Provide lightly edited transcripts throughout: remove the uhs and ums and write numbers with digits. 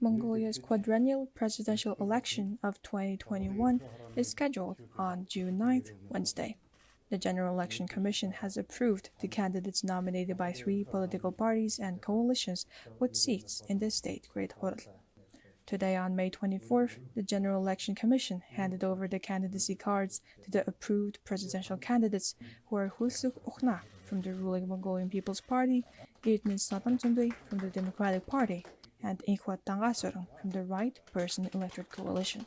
Mongolia's quadrennial presidential election of 2021 is scheduled on June 9th, Wednesday. The General Election Commission has approved the candidates nominated by 3 political parties and coalitions with seats in the state Great Khorl. Today, on May 24th, the General Election Commission handed over the candidacy cards to the approved presidential candidates, who are Khulsuk Okhna from the ruling Mongolian People's Party, Ertnis Satamtundui from the Democratic Party, and Ikhwat Tangasorong from the Right Person Electorate Coalition.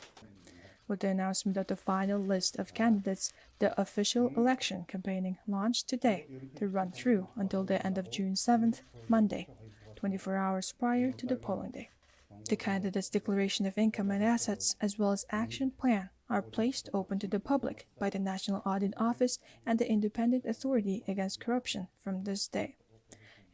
With the announcement of the final list of candidates, the official election campaigning launched today to run through until the end of June 7th, Monday, 24 hours prior to the polling day. The candidates' declaration of income and assets, as well as action plan, are placed open to the public by the National Audit Office and the Independent Authority Against Corruption from this day.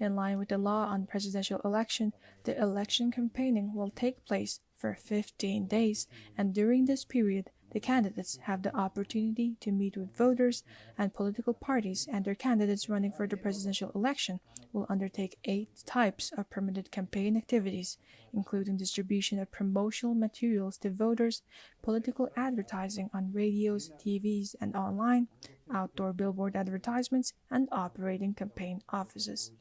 In line with the law on presidential election, the election campaigning will take place for 15 days, and during this period, the candidates have the opportunity to meet with voters, and political parties and their candidates running for the presidential election will undertake 8 types of permitted campaign activities, including distribution of promotional materials to voters, political advertising on radios, TVs, and online, outdoor billboard advertisements, and operating campaign offices.